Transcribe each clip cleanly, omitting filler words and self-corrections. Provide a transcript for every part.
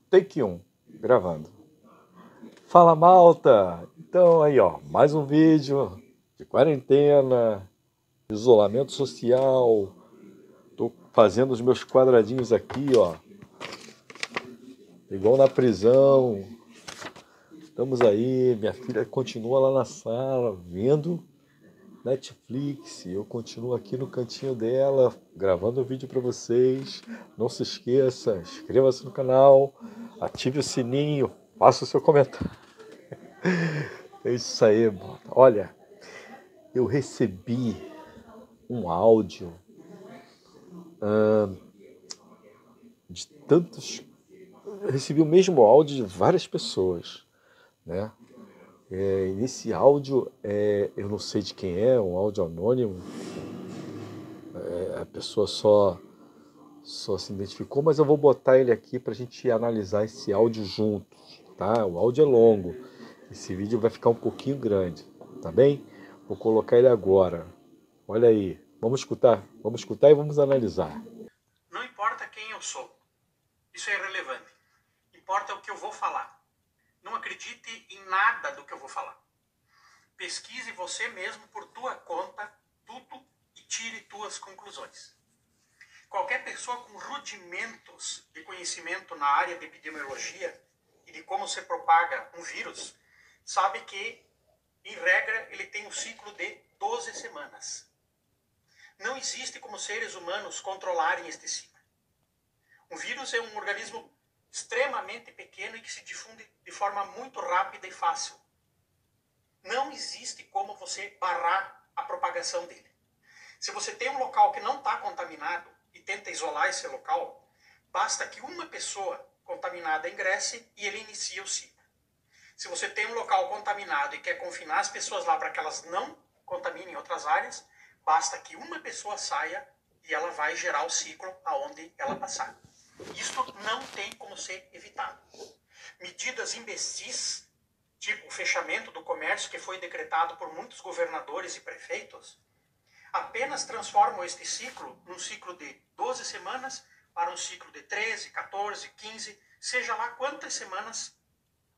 Take 1, gravando. Fala, malta! Então aí, ó, mais um vídeo de quarentena, isolamento social. Tô fazendo os meus quadradinhos aqui, ó, igual na prisão. Estamos aí, minha filha continua lá na sala vendo Netflix, eu continuo aqui no cantinho dela, gravando o vídeo para vocês. Não se esqueça, inscreva-se no canal, ative o sininho, faça o seu comentário. É isso aí, mano. Olha, eu recebi um áudio de tantos... Eu recebi o mesmo áudio de várias pessoas, né? E nesse áudio, eu não sei de quem é, um áudio anônimo. A pessoa só se identificou, mas eu vou botar ele aqui para a gente analisar esse áudio juntos, tá? O áudio é longo, esse vídeo vai ficar um pouquinho grande, tá bem? Vou colocar ele agora. Olha aí, vamos escutar e vamos analisar. Não importa quem eu sou, isso é irrelevante. Importa o que eu vou falar. Não acredite em nada do que eu vou falar. Pesquise você mesmo por tua conta tudo e tire tuas conclusões. Qualquer pessoa com rudimentos de conhecimento na área de epidemiologia e de como se propaga um vírus, sabe que, em regra, ele tem um ciclo de 12 semanas. Não existe como seres humanos controlarem este ciclo. Um vírus é um organismo extremamente pequeno e que se difunde de forma muito rápida e fácil. Não existe como você barrar a propagação dele. Se você tem um local que não está contaminado e tenta isolar esse local, basta que uma pessoa contaminada ingresse e ele inicia o ciclo. Se você tem um local contaminado e quer confinar as pessoas lá para que elas não contaminem outras áreas, basta que uma pessoa saia e ela vai gerar o ciclo aonde ela passar. Isso não tem como ser evitado. Medidas imbecis, tipo o fechamento do comércio que foi decretado por muitos governadores e prefeitos, apenas transformam este ciclo num ciclo de 12 semanas para um ciclo de 13, 14, 15, seja lá quantas semanas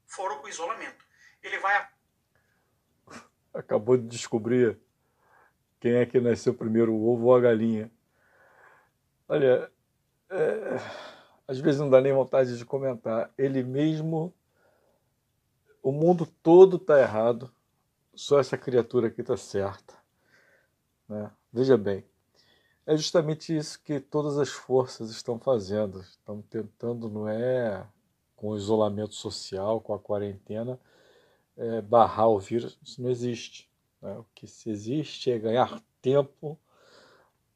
foram o isolamento. Ele vai... Acabou de descobrir quem é que nasceu primeiro, o ovo ou a galinha. Olha, às vezes não dá nem vontade de comentar. Ele mesmo, o mundo todo está errado, só essa criatura aqui está certa, né? Veja bem, é justamente isso que todas as forças estão fazendo. Estão tentando, não é com o isolamento social, com a quarentena, barrar o vírus. Isso não existe, né? O que se existe é ganhar tempo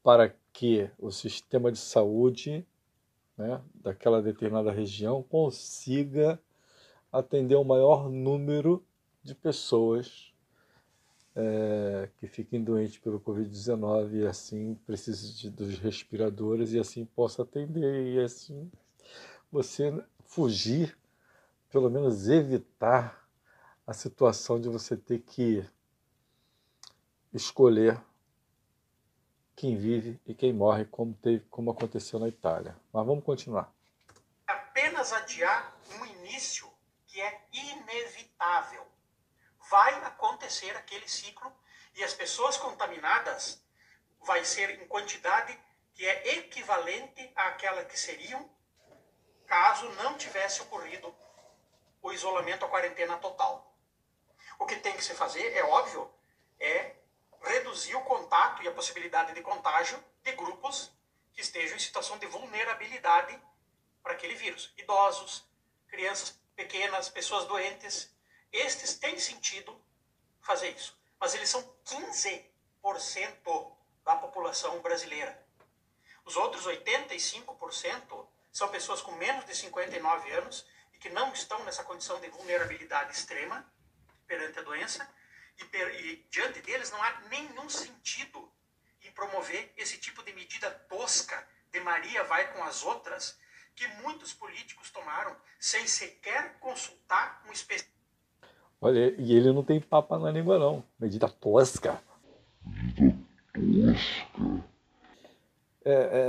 para que o sistema de saúde, né, daquela determinada região consiga atender o maior número de pessoas que fiquem doentes pelo Covid-19 e assim precisem dos respiradores e assim possa atender e assim você fugir, pelo menos evitar a situação de você ter que escolher quem vive e quem morre, como aconteceu na Itália. Mas vamos continuar. Apenas adiar um início que é inevitável. Vai acontecer aquele ciclo e as pessoas contaminadas vai ser em quantidade que é equivalente àquela que seriam caso não tivesse ocorrido o isolamento, a quarentena total. O que tem que se fazer, é óbvio, é reduzir o contato e a possibilidade de contágio de grupos que estejam em situação de vulnerabilidade para aquele vírus. Idosos, crianças pequenas, pessoas doentes. Estes têm sentido fazer isso. Mas eles são 15% da população brasileira. Os outros 85% são pessoas com menos de 59 anos e que não estão nessa condição de vulnerabilidade extrema perante a doença. E diante deles não há nenhum sentido em promover esse tipo de medida tosca de Maria vai com as outras que muitos políticos tomaram sem sequer consultar um especialista. Olha, e ele não tem papa na língua não, medida tosca.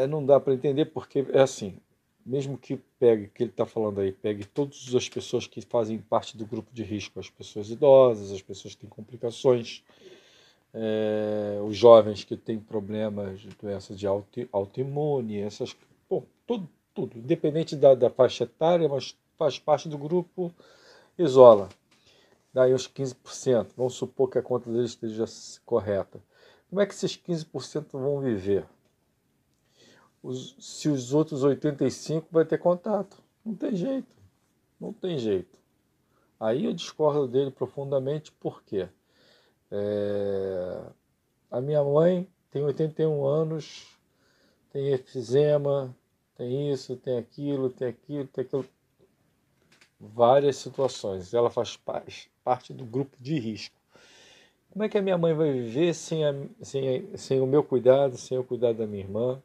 Não dá para entender porque é assim, mesmo que pegue, que ele está falando aí, pegue todas as pessoas que fazem parte do grupo de risco, as pessoas idosas, as pessoas que têm complicações, os jovens que têm problemas de doenças de autoimune, bom, tudo, independente da faixa etária, mas faz parte do grupo, isola. Daí os 15%, vamos supor que a conta deles esteja correta. Como é que esses 15% vão viver? Se os outros 85% vai ter contato? Não tem jeito, não tem jeito. Aí eu discordo dele profundamente, por quê? A minha mãe tem 81 anos, tem efizema, tem isso, tem aquilo, tem aquilo, tem aquilo. Várias situações. Ela faz parte do grupo de risco. Como é que a minha mãe vai viver sem o meu cuidado, sem o cuidado da minha irmã,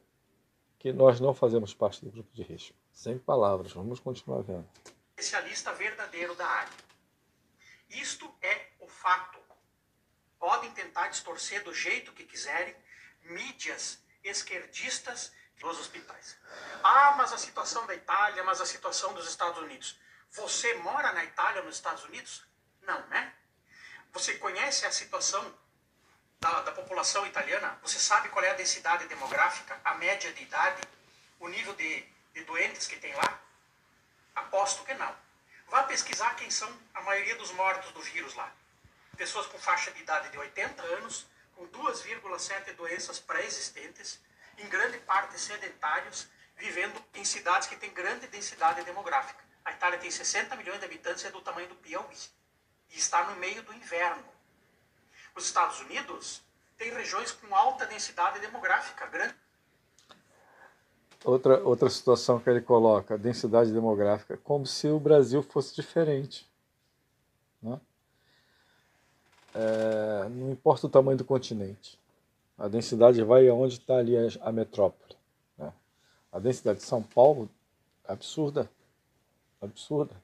que nós não fazemos parte do grupo de risco? Sem palavras, vamos continuar vendo. Especialista verdadeiro da área. Isto é o fato. Podem tentar distorcer do jeito que quiserem, mídias esquerdistas nos hospitais. Ah, mas a situação da Itália, mas a situação dos Estados Unidos. Você mora na Itália ou nos Estados Unidos? Não, né? Você conhece a situação da população italiana? Você sabe qual é a densidade demográfica, a média de idade, o nível de doentes que tem lá? Aposto que não. Vá pesquisar quem são a maioria dos mortos do vírus lá. Pessoas com faixa de idade de 80 anos, com 2,7 doenças pré-existentes, em grande parte sedentários, vivendo em cidades que têm grande densidade demográfica. A Itália tem 60 milhões de habitantes e é do tamanho do Piauí. E está no meio do inverno. Os Estados Unidos têm regiões com alta densidade demográfica, grande. Outra situação que ele coloca, a densidade demográfica, como se o Brasil fosse diferente. Né? Não importa o tamanho do continente. A densidade vai aonde está ali a metrópole. Né? A densidade de São Paulo, absurda. Absurda.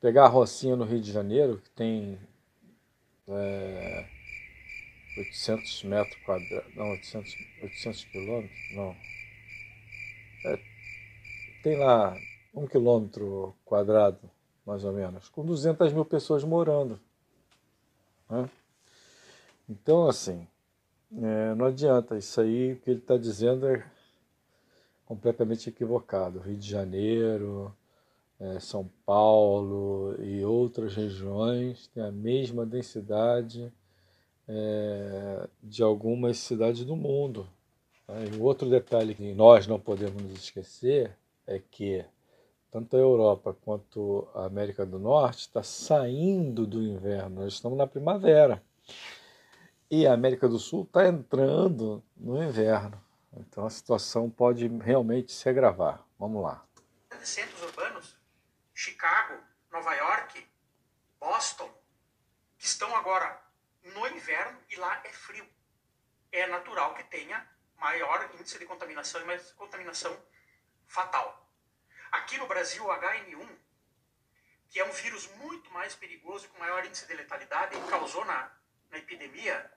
Pegar a Rocinha no Rio de Janeiro, que tem 800 metros quadrados, não, 800 quilômetros, não. Tem lá 1 quilômetro quadrado, mais ou menos, com 200 mil pessoas morando. Né? Então, assim, não adianta, isso aí, o que ele está dizendo é completamente equivocado. Rio de Janeiro, São Paulo e outras regiões têm a mesma densidade de algumas cidades do mundo. E outro detalhe que nós não podemos nos esquecer é que tanto a Europa quanto a América do Norte está saindo do inverno, nós estamos na primavera. E a América do Sul está entrando no inverno. Então a situação pode realmente se agravar. Vamos lá. Centros urbanos, Chicago, Nova York, Boston, que estão agora no inverno e lá é frio. É natural que tenha maior índice de contaminação e mais contaminação fatal. Aqui no Brasil, o HN1, que é um vírus muito mais perigoso e com maior índice de letalidade, causou na epidemia,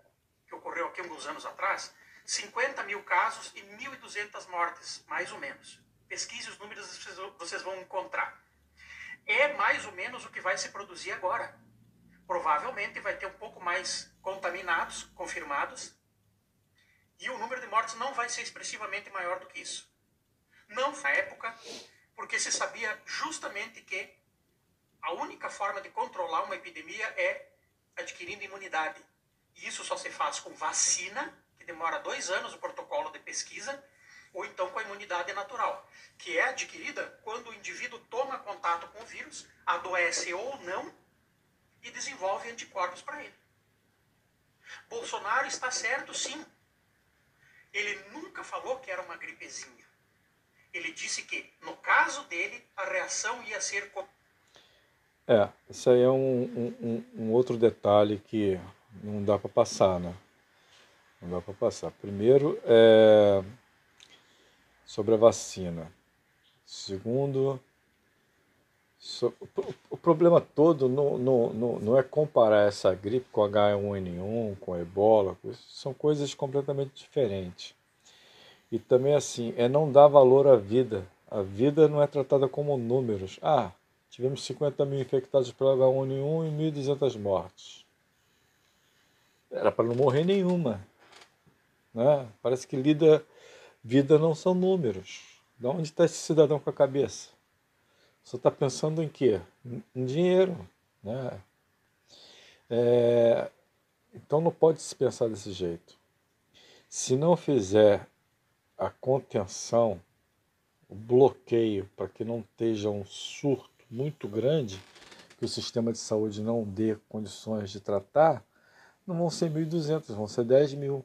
que ocorreu aqui alguns anos atrás, 50 mil casos e 1.200 mortes, mais ou menos. Pesquise os números, vocês vão encontrar. É mais ou menos o que vai se produzir agora. Provavelmente vai ter um pouco mais contaminados, confirmados, e o número de mortes não vai ser expressivamente maior do que isso. Não na época, porque se sabia justamente que a única forma de controlar uma epidemia é adquirindo imunidade. E isso só se faz com vacina, que demora 2 anos o protocolo de pesquisa, ou então com a imunidade natural, que é adquirida quando o indivíduo toma contato com o vírus, adoece ou não, e desenvolve anticorpos para ele. Bolsonaro está certo, sim. Ele nunca falou que era uma gripezinha. Ele disse que, no caso dele, a reação ia ser... Isso aí é um outro detalhe que não dá para passar, né? Não dá para passar. Primeiro, sobre a vacina. Segundo, o problema todo não é comparar essa gripe com H1N1, com ebola, são coisas completamente diferentes. E também assim, não dar valor à vida A vida não é tratada como números. Ah, tivemos 50 mil infectados pelo H1N1 e 1.200 mortes. Era para não morrer nenhuma, né? Parece que vida não são números. De onde está esse cidadão com a cabeça? Só está pensando em quê? Em dinheiro, né? Então não pode se pensar desse jeito. Se não fizer a contenção, o bloqueio para que não esteja um surto muito grande, que o sistema de saúde não dê condições de tratar, não vão ser 1.200, vão ser 10 mil.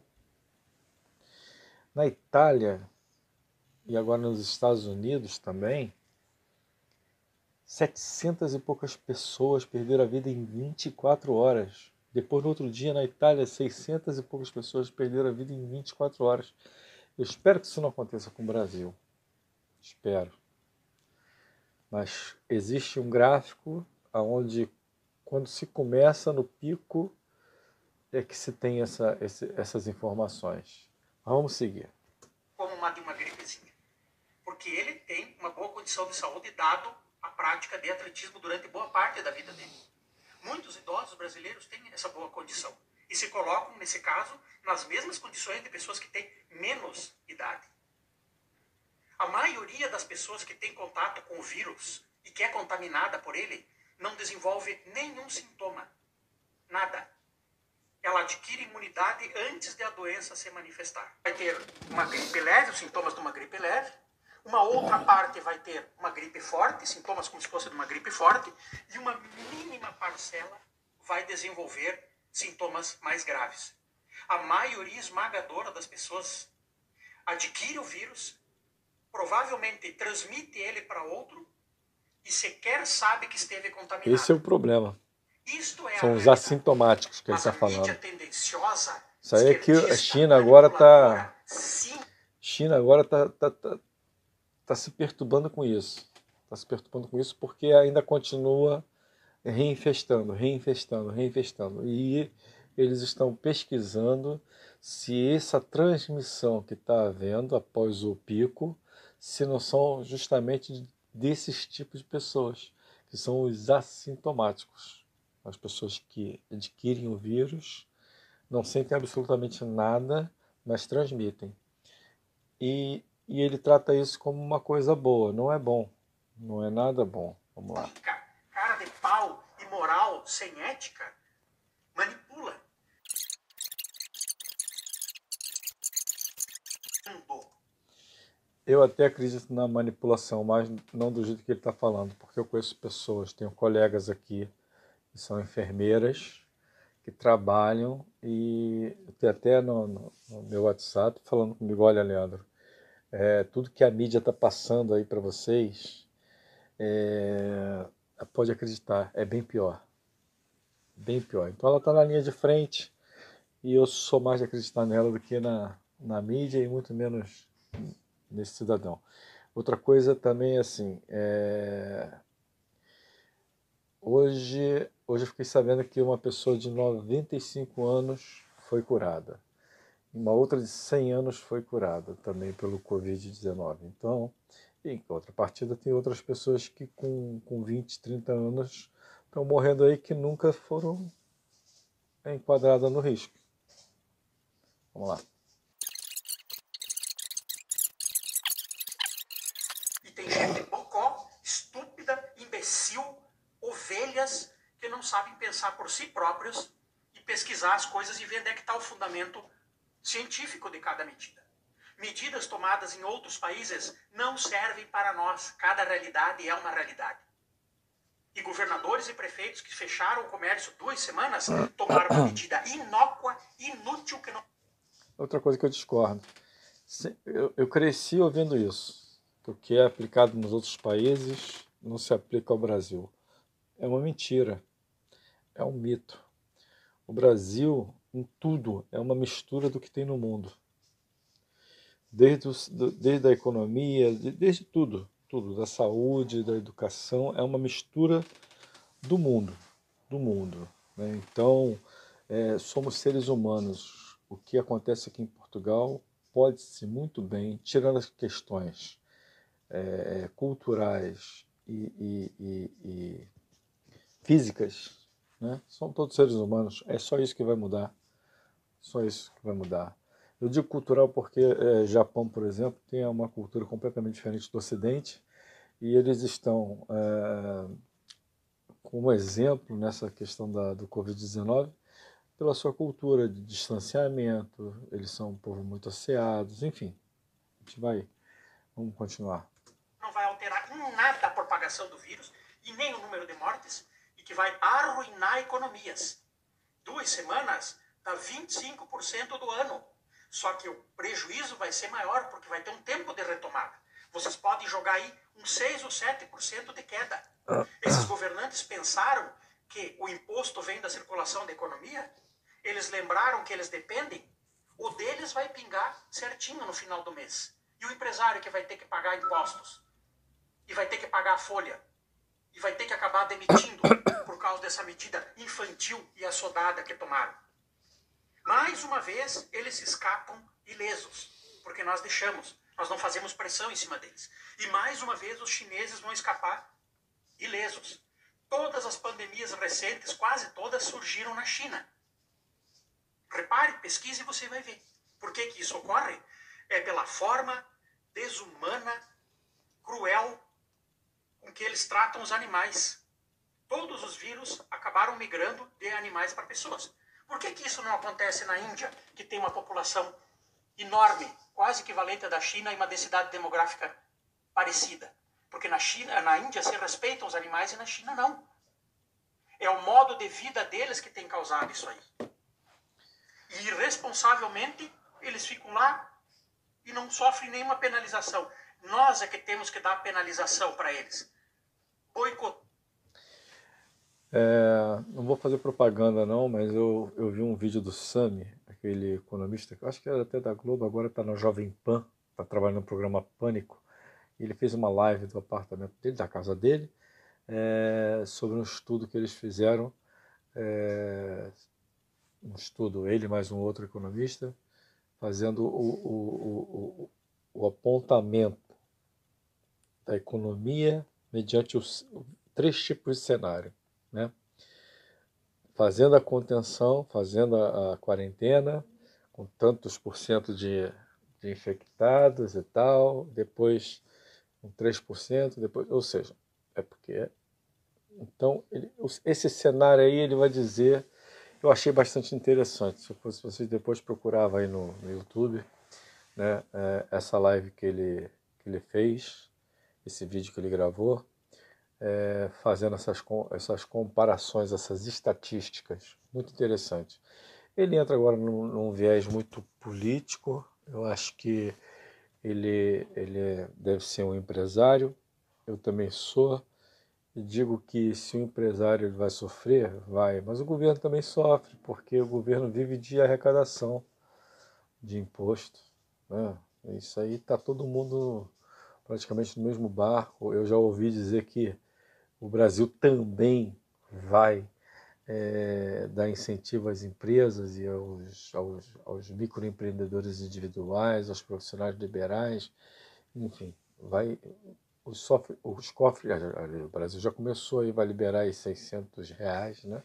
Na Itália e agora nos Estados Unidos também, 700 e poucas pessoas perderam a vida em 24 horas. Depois, no outro dia, na Itália, 600 e poucas pessoas perderam a vida em 24 horas. Eu espero que isso não aconteça com o Brasil. Espero. Mas existe um gráfico onde, quando se começa no pico, é que se tem essas informações. Vamos seguir. Como uma de uma gripezinha. Porque ele tem uma boa condição de saúde, dado a prática de atletismo durante boa parte da vida dele. Muitos idosos brasileiros têm essa boa condição e se colocam, nesse caso, nas mesmas condições de pessoas que têm menos idade. A maioria das pessoas que tem contato com o vírus e que é contaminada por ele não desenvolve nenhum sintoma. Nada. Ela adquire imunidade antes de a doença se manifestar. Vai ter uma gripe leve, os sintomas de uma gripe leve. Uma outra parte vai ter uma gripe forte, sintomas como se fosse de uma gripe forte. E uma mínima parcela vai desenvolver sintomas mais graves. A maioria esmagadora das pessoas adquire o vírus, provavelmente transmite ele para outro e sequer sabe que esteve contaminado. Esse é o problema. Isto é São os assintomáticos que ele está falando. Isso aí é que a China agora está... China agora está se perturbando com isso. Está se perturbando com isso porque ainda continua reinfestando. E eles estão pesquisando se essa transmissão que está havendo após o pico, se não são justamente desses tipos de pessoas, que são os assintomáticos. As pessoas que adquirem o vírus, não sentem absolutamente nada, mas transmitem. E ele trata isso como uma coisa boa. Não é bom. Não é nada bom. Vamos lá. Cara de pau, imoral, sem ética, manipula. Eu até acredito na manipulação, mas não do jeito que ele está falando, porque eu conheço pessoas, tenho colegas aqui que são enfermeiras, que trabalham, e tem até no meu WhatsApp falando comigo: olha, Leandro, tudo que a mídia está passando aí para vocês, pode acreditar, é bem pior. Bem pior. Então ela está na linha de frente, e eu sou mais de acreditar nela do que na mídia, e muito menos nesse cidadão. Outra coisa também, assim, hoje eu fiquei sabendo que uma pessoa de 95 anos foi curada. Uma outra de 100 anos foi curada também pelo Covid-19. Então, em contrapartida, tem outras pessoas que com 20, 30 anos estão morrendo aí, que nunca foram enquadradas no risco. Vamos lá. E tem gente bocó, estúpida, imbecil, ovelhas que não sabem pensar por si próprios e pesquisar as coisas e ver onde é que está o fundamento científico de cada medida. Medidas tomadas em outros países não servem para nós. Cada realidade é uma realidade. E governadores e prefeitos que fecharam o comércio 2 semanas tomaram uma medida inócua, inútil, que não... Outra coisa que eu discordo. Eu cresci ouvindo isso. O que é aplicado nos outros países não se aplica ao Brasil. É uma mentira. É um mito. O Brasil, em tudo, é uma mistura do que tem no mundo. Desde a economia, desde tudo, da saúde, da educação, é uma mistura do mundo, né? Então, somos seres humanos. O que acontece aqui em Portugal pode-se muito bem, tirando as questões culturais e físicas, né? São todos seres humanos, é só isso que vai mudar, só isso que vai mudar. Eu digo cultural porque Japão, por exemplo, tem uma cultura completamente diferente do Ocidente e eles estão como exemplo nessa questão do Covid-19 pela sua cultura de distanciamento, eles são um povo muito asseados, enfim, a gente vamos continuar. Não vai alterar em nada a propagação do vírus e nem o número de mortes e que vai arruinar economias. 2 semanas dá 25% do ano. Só que o prejuízo vai ser maior porque vai ter um tempo de retomada. Vocês podem jogar aí uns 6 ou 7% de queda. Esses governantes pensaram que o imposto vem da circulação da economia? Eles lembraram que eles dependem? O deles vai pingar certinho no final do mês. E o empresário que vai ter que pagar impostos? E vai ter que pagar a folha? E vai ter que acabar demitindo por causa dessa medida infantil e assodada que tomaram? Mais uma vez, eles se escapam ilesos, porque nós não fazemos pressão em cima deles. E mais uma vez, os chineses vão escapar ilesos. Todas as pandemias recentes, quase todas, surgiram na China. Repare, pesquise e você vai ver. Por que isso ocorre? É pela forma desumana, cruel, com que eles tratam os animais. Todos os vírus acabaram migrando de animais para pessoas. Por que isso não acontece na Índia, que tem uma população enorme, quase equivalente à da China e uma densidade demográfica parecida? Porque na Índia se respeitam os animais e na China não. É o modo de vida deles que tem causado isso aí. E irresponsavelmente eles ficam lá e não sofrem nenhuma penalização. Nós é que temos que dar penalização para eles. Boicotar. Não vou fazer propaganda não, mas eu vi um vídeo do Sami, aquele economista, que eu acho que era até da Globo, agora está na Jovem Pan, está trabalhando no programa Pânico. Ele fez uma live do apartamento dele, da casa dele, sobre um estudo que eles fizeram, um estudo, ele mais um outro economista, fazendo o apontamento da economia mediante os 3 tipos de cenário, né? Fazendo a contenção, fazendo a quarentena, com tantos por cento de infectados e tal, depois com 3%, depois, ou seja, é porque... Então, esse cenário aí ele vai dizer, eu achei bastante interessante, se fosse vocês depois procurava aí no YouTube, né, essa live que ele fez, esse vídeo que ele gravou, fazendo essas comparações, essas estatísticas, muito interessante. Ele entra agora num viés muito político, eu acho que ele deve ser um empresário, eu também sou, e digo que se o empresário ele vai sofrer, vai, mas o governo também sofre, porque o governo vive de arrecadação de imposto, né? Isso aí está todo mundo praticamente no mesmo barco. Eu já ouvi dizer que o Brasil também vai dar incentivo às empresas e aos microempreendedores individuais, aos profissionais liberais, enfim, vai... Os cofres, o Brasil já começou e vai liberar aí R$600, né?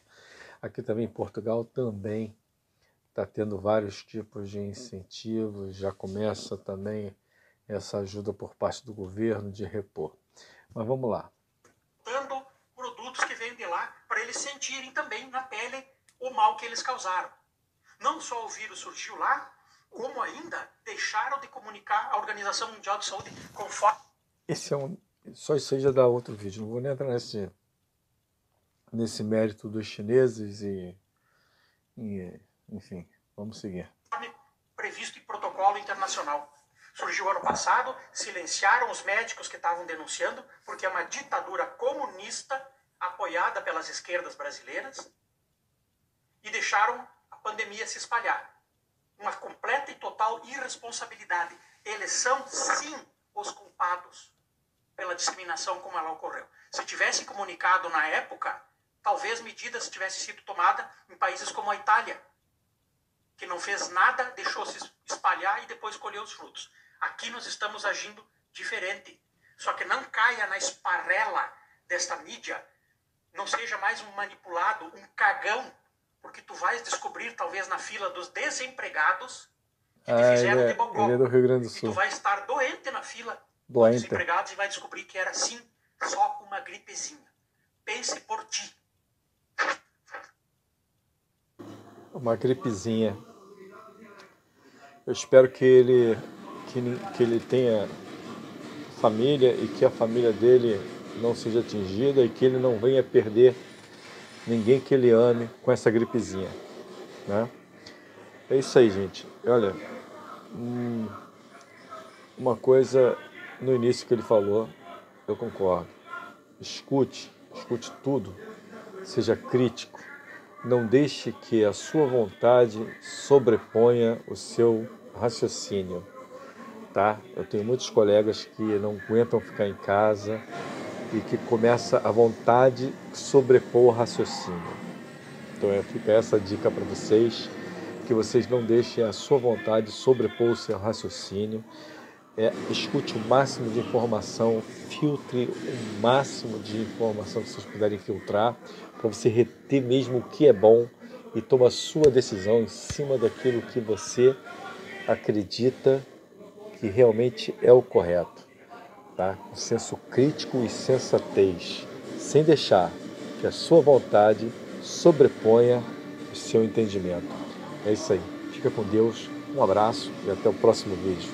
Aqui também em Portugal também está tendo vários tipos de incentivos, já começa também essa ajuda por parte do governo de repor. Mas vamos lá. Dando produtos que vêm de lá para eles sentirem também na pele o mal que eles causaram. Não só o vírus surgiu lá, como ainda deixaram de comunicar a Organização Mundial de Saúde conforme... Só isso aí já dá outro vídeo, não vou nem entrar nesse mérito dos chineses e enfim, vamos seguir. Previsto em protocolo internacional. Surgiu ano passado, silenciaram os médicos que estavam denunciando, porque é uma ditadura comunista apoiada pelas esquerdas brasileiras, e deixaram a pandemia se espalhar. Uma completa e total irresponsabilidade. Eles são, sim, os culpados pela disseminação como ela ocorreu. Se tivesse comunicado na época, talvez medidas tivessem sido tomadas em países como a Itália, que não fez nada, deixou se espalhar e depois colheu os frutos. Aqui nós estamos agindo diferente. Só que não caia na esparrela desta mídia, não seja mais um manipulado, um cagão, porque tu vais descobrir, talvez na fila dos desempregados, que te fizeram de bocó. Ele é do Rio Grande do E tu Sul. vai estar doente na fila dos Doente. desempregados e vai descobrir que era, sim, só uma gripezinha. Pense por ti. Uma gripezinha. Eu espero que ele tenha família e que a família dele não seja atingida e que ele não venha perder ninguém que ele ame com essa gripezinha, né? É isso aí, gente. Olha, uma coisa no início que ele falou, eu concordo. Escute tudo, seja crítico. Não deixe que a sua vontade sobreponha o seu raciocínio, tá? Eu tenho muitos colegas que não aguentam ficar em casa e que começa a vontade sobrepor o raciocínio. Então fica essa dica para vocês, que vocês não deixem a sua vontade sobrepor o seu raciocínio. Escute o máximo de informação, filtre o máximo de informação que vocês puderem filtrar, para você reter mesmo o que é bom e tomar a sua decisão em cima daquilo que você acredita que realmente é o correto, tá? Com senso crítico e sensatez, sem deixar que a sua vontade sobreponha o seu entendimento. É isso aí. Fica com Deus, um abraço e até o próximo vídeo.